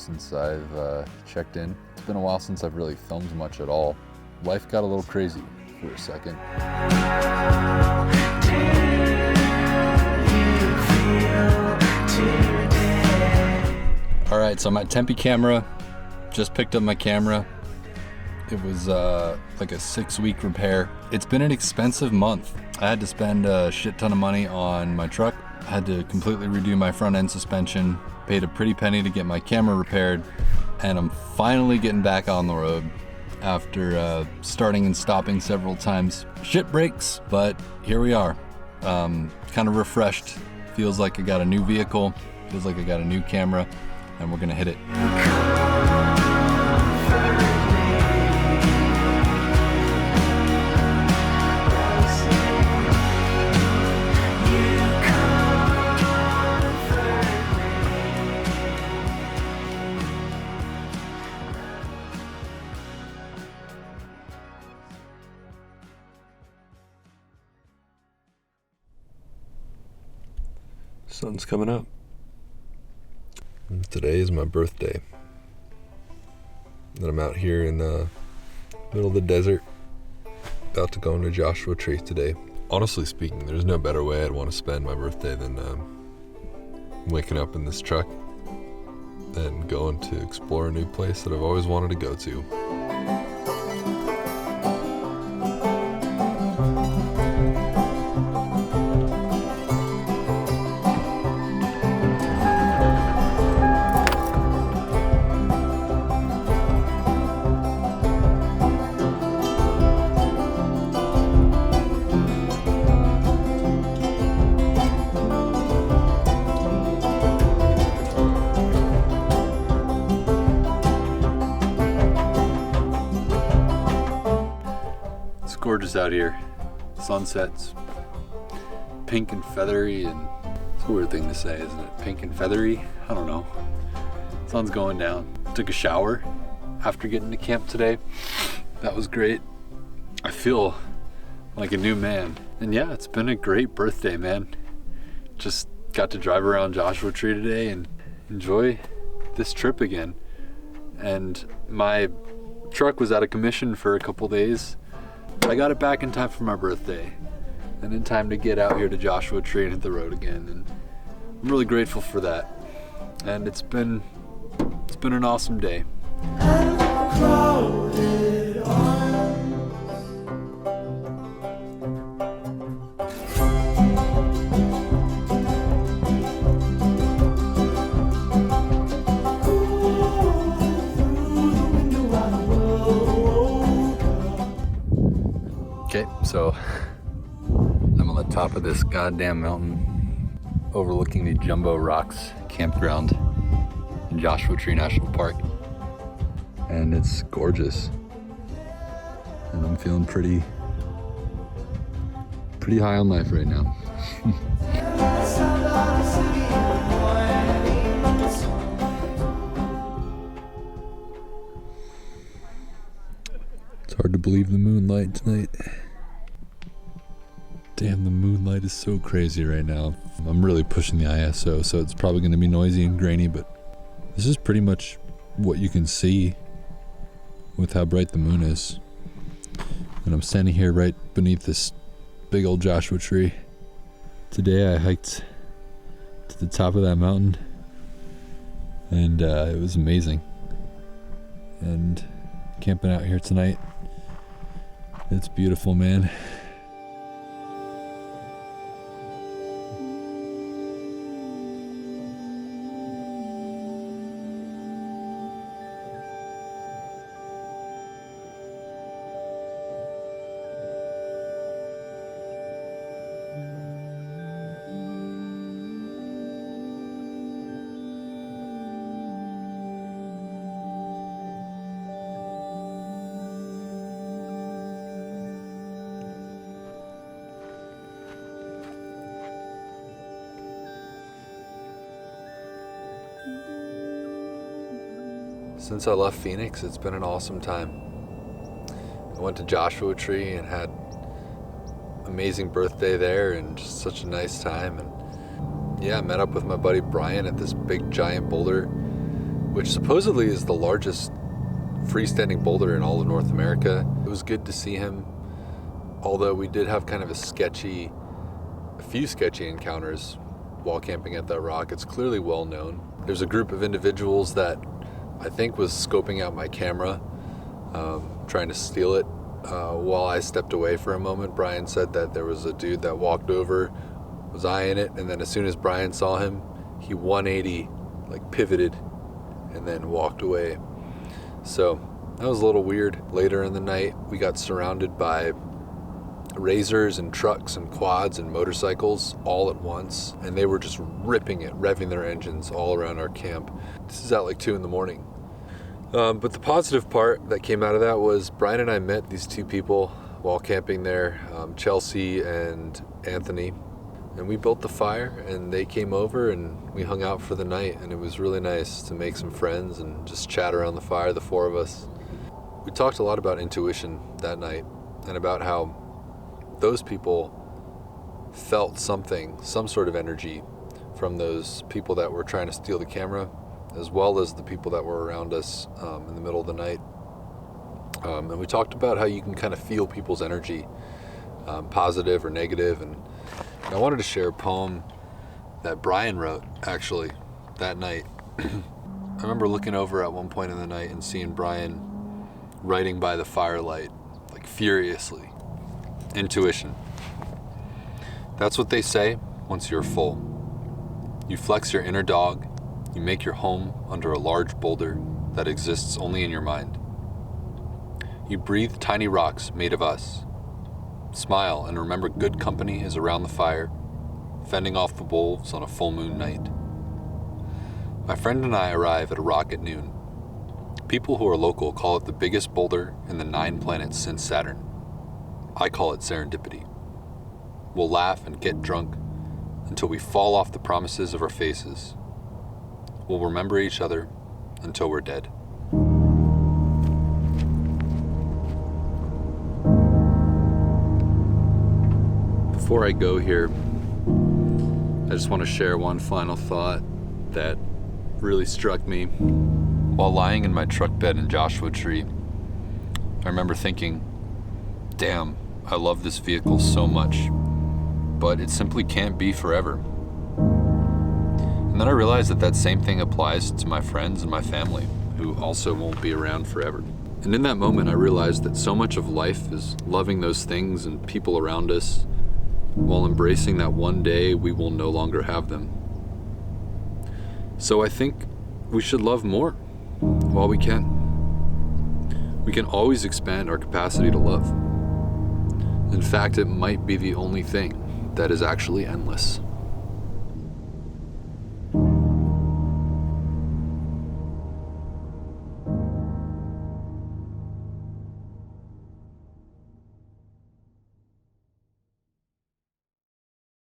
since I've checked in. It's been a while since I've really filmed much at all. Life got a little crazy for a second. Alright, so my Tempe camera, just picked up my camera. It was like a 6-week repair. It's been an expensive month. I had to spend a shit ton of money on my truck. I had to completely redo my front end suspension, paid a pretty penny to get my camera repaired, and I'm finally getting back on the road after starting and stopping several times. Shit breaks, but here we are. Kind of refreshed. Feels like I got a new vehicle, feels like I got a new camera, and we're gonna hit it. Sun's coming up. Today is my birthday. And I'm out here in the middle of the desert, about to go into Joshua Tree today. Honestly speaking, there's no better way I'd want to spend my birthday than waking up in this truck and going to explore a new place that I've always wanted to go to. Gorgeous out here. Sunsets, pink and feathery, and it's a weird thing to say, isn't it? Pink and feathery? I don't know. Sun's going down. Took a shower after getting to camp today. That was great. I feel like a new man. And yeah, it's been a great birthday, man. Just got to drive around Joshua Tree today and enjoy this trip again. And my truck was out of commission for a couple days. I got it back in time for my birthday and in time to get out here to Joshua Tree and hit the road again, and I'm really grateful for that. And it's been an awesome day. Okay, so I'm on the top of this goddamn mountain overlooking the Jumbo Rocks campground in Joshua Tree National Park. And it's gorgeous. And I'm feeling pretty high on life right now. It's hard to believe the moonlight tonight. Damn, the moonlight is so crazy right now. I'm really pushing the ISO, so it's probably going to be noisy and grainy, but this is pretty much what you can see with how bright the moon is. And I'm standing here right beneath this big old Joshua Tree. Today I hiked to the top of that mountain, and it was amazing. And camping out here tonight, it's beautiful, man. Since I left Phoenix, it's been an awesome time. I went to Joshua Tree and had an amazing birthday there and just such a nice time. And yeah, I met up with my buddy Brian at this big giant boulder which supposedly is the largest freestanding boulder in all of North America. It was good to see him, although we did have kind of a few sketchy encounters while camping at that rock. It's clearly well known. There's a group of individuals that I think was scoping out my camera, trying to steal it. While I stepped away for a moment, Brian said that there was a dude that walked over, was eyeing it, and then as soon as Brian saw him, he 180, like pivoted, and then walked away. So that was a little weird. Later in the night, we got surrounded by razors and trucks and quads and motorcycles all at once, and they were just ripping it, revving their engines all around our camp. This is at like 2 a.m. But the positive part that came out of that was Brian and I met these two people while camping there, Chelsea and Anthony, and we built the fire, and they came over and we hung out for the night, and it was really nice to make some friends and just chat around the fire, the four of us. We talked a lot about intuition that night and about how those people felt something, some sort of energy from those people that were trying to steal the camera, as well as the people that were around us in the middle of the night. And we talked about how you can kind of feel people's energy, positive or negative. And I wanted to share a poem that Brian wrote, actually, that night. I remember looking over at one point in the night and seeing Brian writing by the firelight, like furiously. Intuition. That's what they say once you're full. You flex your inner dog. You make your home under a large boulder that exists only in your mind. You breathe tiny rocks made of us. Smile and remember good company is around the fire, fending off the wolves on a full moon night. My friend and I arrive at a rock at noon. People who are local call it the biggest boulder in the 9 planets since Saturn. I call it serendipity. We'll laugh and get drunk until we fall off the promises of our faces. We'll remember each other until we're dead. Before I go here, I just want to share one final thought that really struck me. While lying in my truck bed in Joshua Tree, I remember thinking, damn, I love this vehicle so much, but it simply can't be forever. And then I realized that that same thing applies to my friends and my family, who also won't be around forever. And in that moment, I realized that so much of life is loving those things and people around us, while embracing that one day we will no longer have them. So I think we should love more while we can. We can always expand our capacity to love. In fact, it might be the only thing that is actually endless.